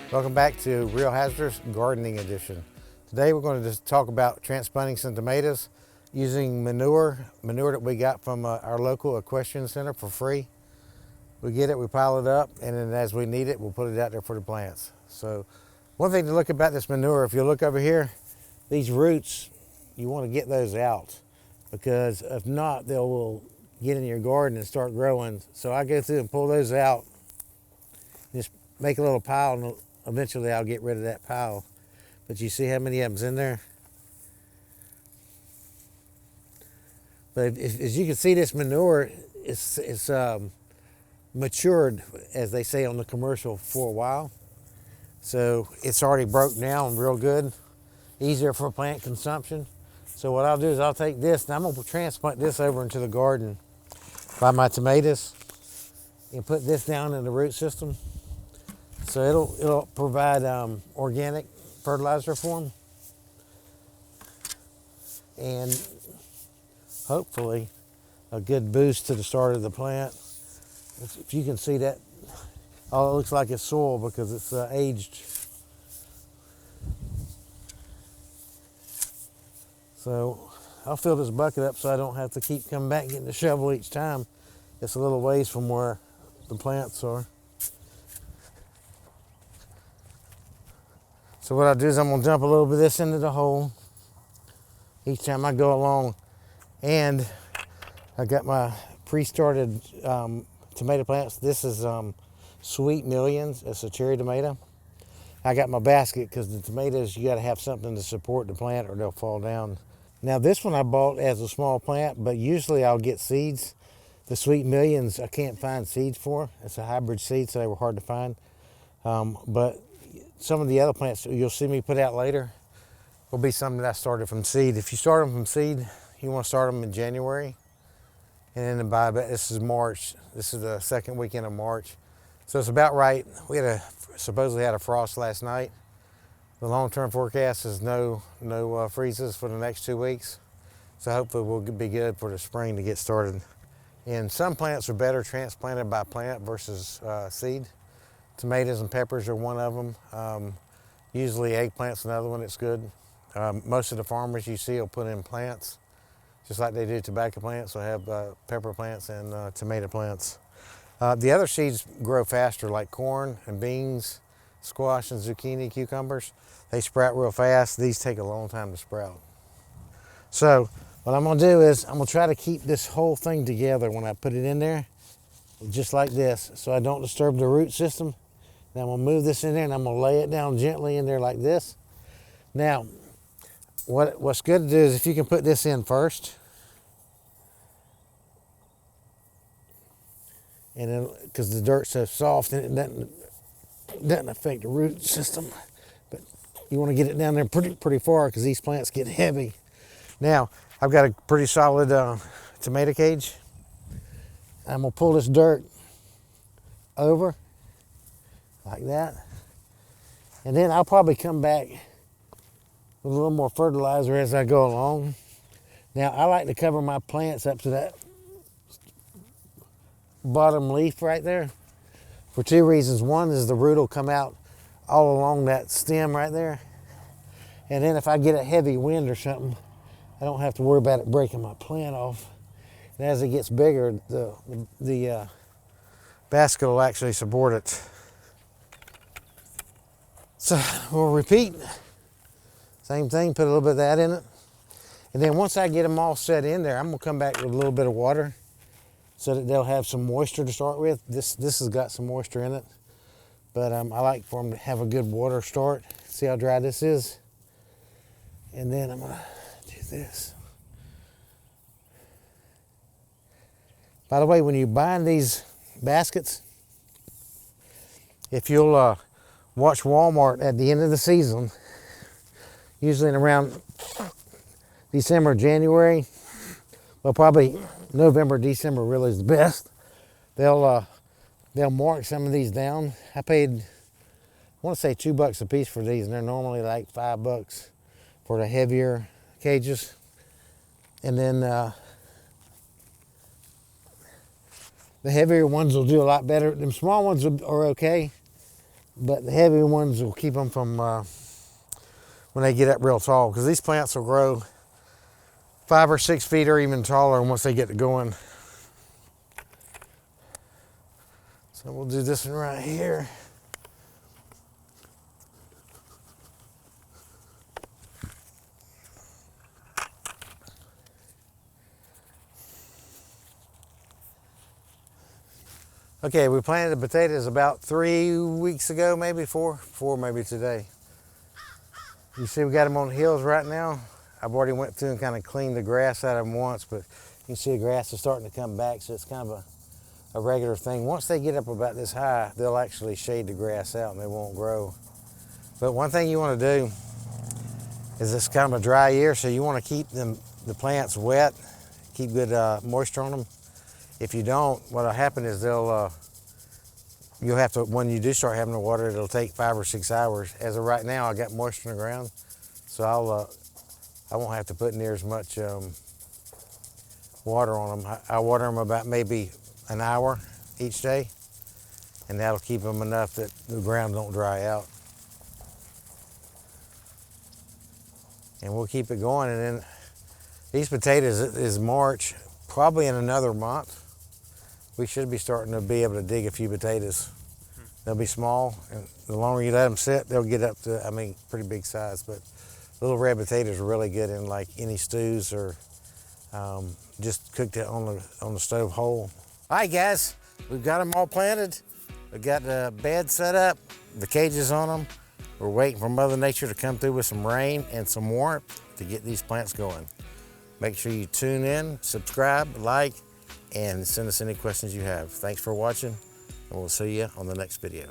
Welcome back to Real Hazardous Gardening Edition. Today we're going to just talk about transplanting some tomatoes using manure that we got from our local equestrian center for free. We get it, we pile it up, and then as we need it, we'll put it out there for the plants. So one thing to look about this manure, if you look over here, these roots, you want to get those out, because if not, they will get in your garden and start growing. So I go through and pull those out, just make a little pile, and eventually I'll get rid of that pile. But you see how many of them's in there? But as you can see, this manure is matured, as they say on the commercial, for a while. So it's already broke down real good, easier for plant consumption. So what I'll do is I'll take this and I'm gonna transplant this over into the garden by my tomatoes and put this down in the root system. So it'll provide organic fertilizer for them, and hopefully a good boost to the start of the plant. If you can see that, oh, it looks like it's soil because it's aged. So I'll fill this bucket up so I don't have to keep coming back and getting the shovel each time. It's a little ways from where the plants are. So what I'll do is I'm gonna dump a little bit of this into the hole each time I go along. And I got my pre-started tomato plants. This is Sweet Millions. It's a cherry tomato. I got my basket because the tomatoes, you gotta have something to support the plant or they'll fall down. Now this one I bought as a small plant, but usually I'll get seeds. The Sweet Millions, I can't find seeds for. It's a hybrid seed, so they were hard to find. But some of the other plants you'll see me put out later will be something that I started from seed. If you start them from seed, you want to start them in January, and then by, this is March. This is the second weekend of March, so it's about right. We supposedly had a frost last night. The long-term forecast is no freezes for the next 2 weeks, so hopefully we'll be good for the spring to get started. And some plants are better transplanted by plant versus seed. Tomatoes and peppers are one of them. Usually eggplant's another one that's good. Most of the farmers you see will put in plants, just like they do tobacco plants. They'll have pepper plants and tomato plants. The other seeds grow faster, like corn and beans, squash and zucchini, cucumbers. They sprout real fast. These take a long time to sprout. So what I'm gonna do is I'm gonna try to keep this whole thing together when I put it in there, just like this, so I don't disturb the root system. Now I'm gonna move this in there and I'm gonna lay it down gently in there like this. Now, what's good to do is if you can put this in first, and then, because the dirt's so soft and it doesn't affect the root system, but you want to get it down there pretty far because these plants get heavy. Now, I've got a pretty solid tomato cage. I'm gonna pull this dirt over like that, and then I'll probably come back with a little more fertilizer as I go along. Now I like to cover my plants up to that bottom leaf right there for two reasons. One is the root will come out all along that stem right there, and then if I get a heavy wind or something, I don't have to worry about it breaking my plant off. And as it gets bigger, the basket will actually support it. So we'll repeat, same thing, put a little bit of that in it. And then once I get them all set in there, I'm gonna come back with a little bit of water so that they'll have some moisture to start with. This has got some moisture in it, but I like for them to have a good water start. See how dry this is? And then I'm gonna do this. By the way, when you bind these baskets, if you'll watch Walmart at the end of the season, usually in around December, January, well, probably November, December really is the best. They'll mark some of these down. I paid, I want to say $2 a piece for these, and they're normally like $5 for the heavier cages. And then the heavier ones will do a lot better. Them small ones are okay, but the heavy ones will keep them from when they get up real tall, because these plants will grow 5 or 6 feet or even taller once they get to going. So we'll do this one right here. Okay, we planted the potatoes about 3 weeks ago, maybe four maybe today. You see we got them on the hills right now. I've already went through and kind of cleaned the grass out of them once, but you can see the grass is starting to come back, so it's kind of a regular thing. Once they get up about this high, they'll actually shade the grass out and they won't grow. But one thing you want to do is it's kind of a dry year, so you want to keep the plants wet, keep good moisture on them. If you don't, what'll happen is you'll have to, when you do start having to water, it'll take 5 or 6 hours. As of right now, I got moisture in the ground, so I won't have to put near as much water on them. I water them about maybe an hour each day, and that'll keep them enough that the ground don't dry out. And we'll keep it going, and then these potatoes is March, probably in another month. We should be starting to be able to dig a few potatoes. They'll be small, and the longer you let them sit, they'll get up to, I mean, pretty big size. But little red potatoes are really good in like any stews or just cooked it on the stove whole. All right, guys, we've got them all planted. We've got the bed set up, the cages on them. We're waiting for Mother Nature to come through with some rain and some warmth to get these plants going. Make sure you tune in, subscribe, like, and send us any questions you have. Thanks for watching, and we'll see you on the next video.